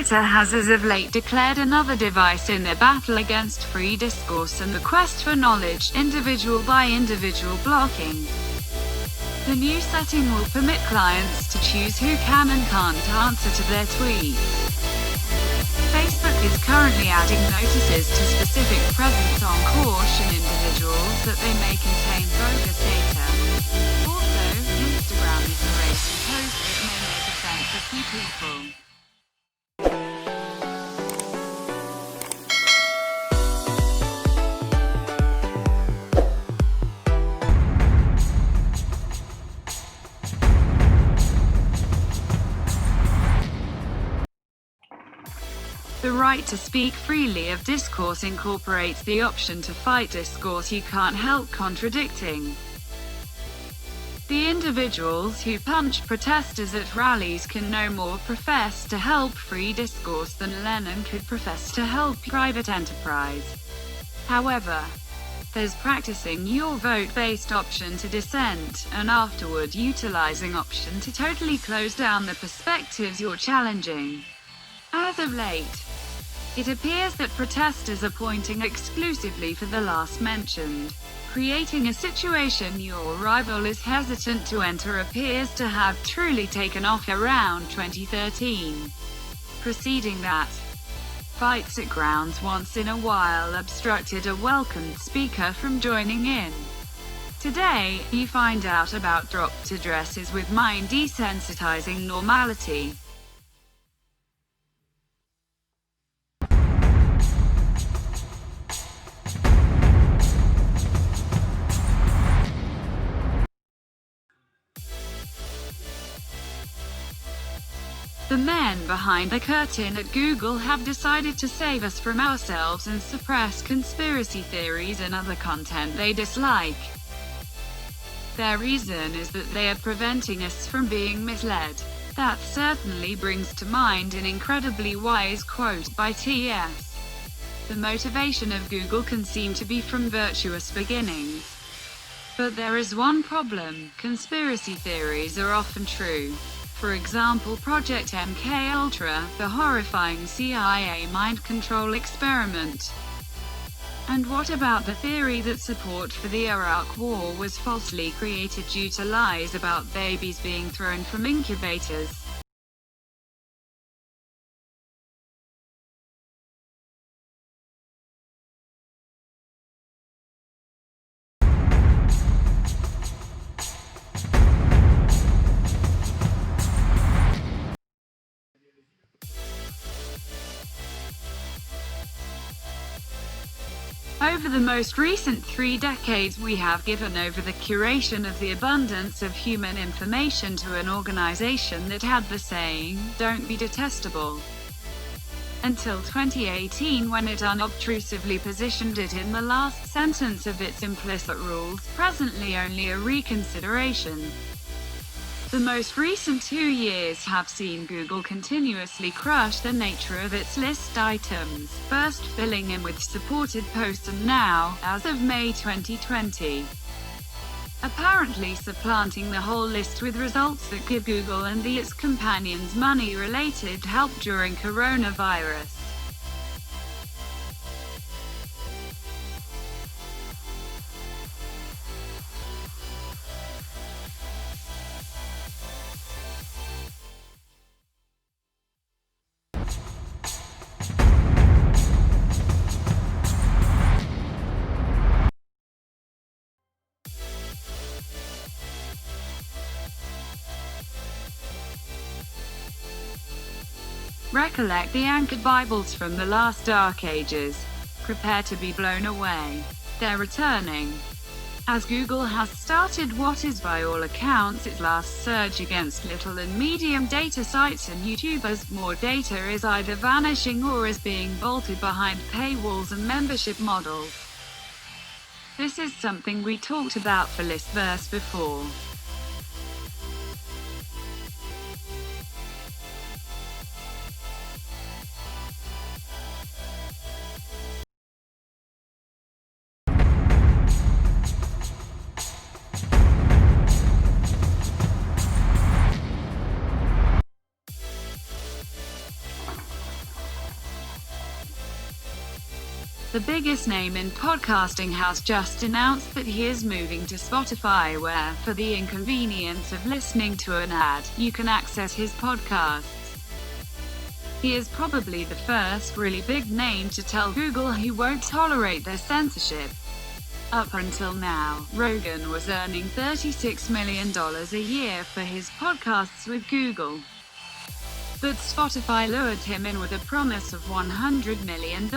Twitter has as of late declared another device in their battle against free discourse and the quest for knowledge, individual by individual blocking. The new setting will permit clients to choose who can and can't answer to their tweets. Facebook is currently adding notices to specific presence on caution individuals that they may contain bogus data. Also, Instagram is erasing posts that may make offense a few people. The right to speak freely of discourse incorporates the option to fight discourse you can't help contradicting. The individuals who punch protesters at rallies can no more profess to help free discourse than Lenin could profess to help private enterprise. However, there's practicing your vote-based option to dissent, and afterward utilizing option to totally close down the perspectives you're challenging. As of late, it appears that protesters are pointing exclusively for the last mentioned, creating a situation your rival is hesitant to enter appears to have truly taken off around 2013. Preceding that, fights at grounds once in a while obstructed a welcomed speaker from joining in. Today, you find out about dropped addresses with mind desensitizing normality. The men behind the curtain at Google have decided to save us from ourselves and suppress conspiracy theories and other content they dislike. Their reason is that they are preventing us from being misled. That certainly brings to mind an incredibly wise quote by T.S. The motivation of Google can seem to be from virtuous beginnings. But there is one problem: conspiracy theories are often true. For example, Project MKUltra, the horrifying CIA mind control experiment. And what about the theory that support for the Iraq War was falsely created due to lies about babies being thrown from incubators? Over the most recent 3 decades, we have given over the curation of the abundance of human information to an organization that had the saying, "Don't be detestable," until 2018, when it unobtrusively positioned it in the last sentence of its implicit rules, presently only a reconsideration. The most recent 2 years have seen Google continuously crush the nature of its list items, first filling in with supported posts and now, as of May 2020, apparently supplanting the whole list with results that give Google and its companions money-related help during coronavirus. Recollect the anchored Bibles from the last dark ages. Prepare to be blown away. They're returning. As Google has started what is by all accounts its last surge against little and medium data sites and YouTubers, more data is either vanishing or is being bolted behind paywalls and membership models. This is something we talked about for Listverse before. The biggest name in podcasting has just announced that he is moving to Spotify, where, for the inconvenience of listening to an ad, you can access his podcasts. He is probably the first really big name to tell Google he won't tolerate their censorship. Up until now, Rogan was earning $36 million a year for his podcasts with Google. But Spotify lured him in with a promise of $100 million.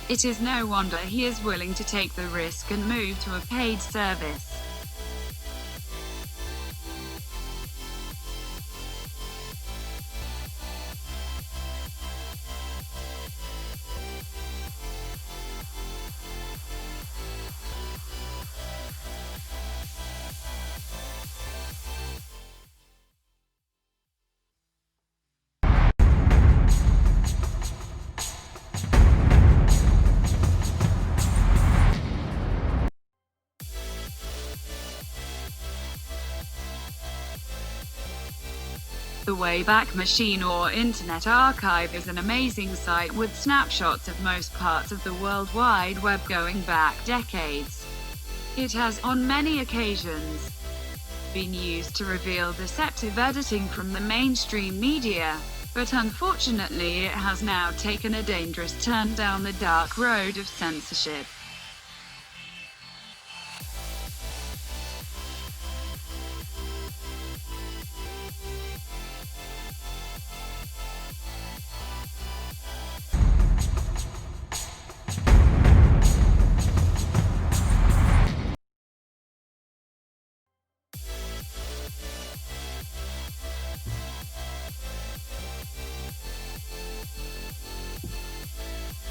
It is no wonder he is willing to take the risk and move to a paid service. The Wayback Machine or Internet Archive is an amazing site with snapshots of most parts of the World Wide Web going back decades. It has, on many occasions, been used to reveal deceptive editing from the mainstream media, but unfortunately it has now taken a dangerous turn down the dark road of censorship.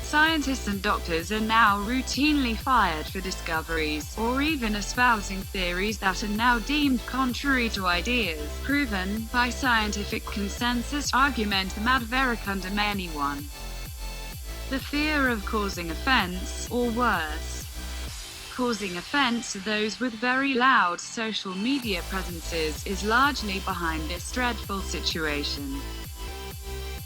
Scientists and doctors are now routinely fired for discoveries, or even espousing theories that are now deemed contrary to ideas proven by scientific consensus, argumentum ad veracundum anyone. The fear of causing offense, or worse, causing offense to those with very loud social media presences, is largely behind this dreadful situation.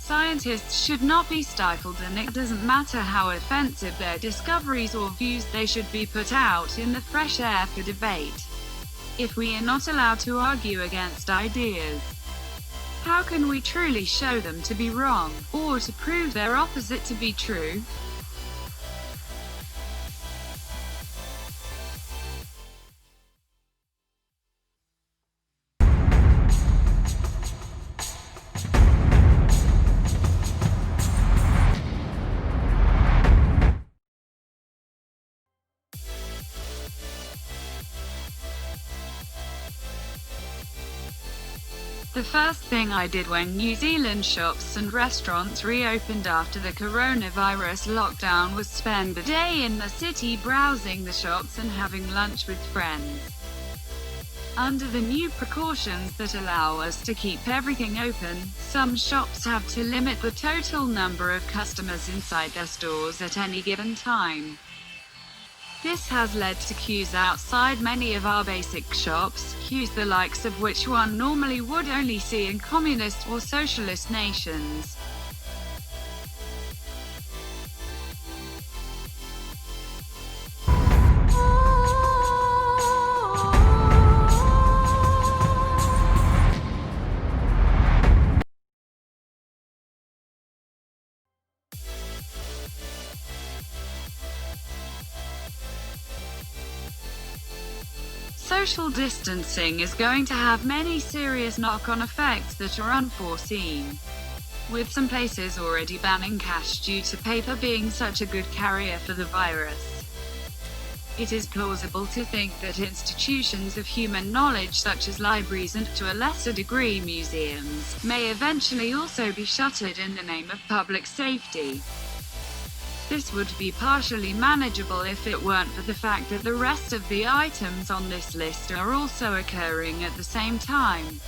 Scientists should not be stifled, and it doesn't matter how offensive their discoveries or views, they should be put out in the fresh air for debate. If we are not allowed to argue against ideas, how can we truly show them to be wrong, or to prove their opposite to be true? The first thing I did when New Zealand shops and restaurants reopened after the coronavirus lockdown was spend the day in the city browsing the shops and having lunch with friends. Under the new precautions that allow us to keep everything open, some shops have to limit the total number of customers inside their stores at any given time. This has led to queues outside many of our basic shops, queues the likes of which one normally would only see in communist or socialist nations. Social distancing is going to have many serious knock-on effects that are unforeseen, with some places already banning cash due to paper being such a good carrier for the virus. It is plausible to think that institutions of human knowledge such as libraries and, to a lesser degree, museums, may eventually also be shuttered in the name of public safety. This would be partially manageable if it weren't for the fact that the rest of the items on this list are also occurring at the same time.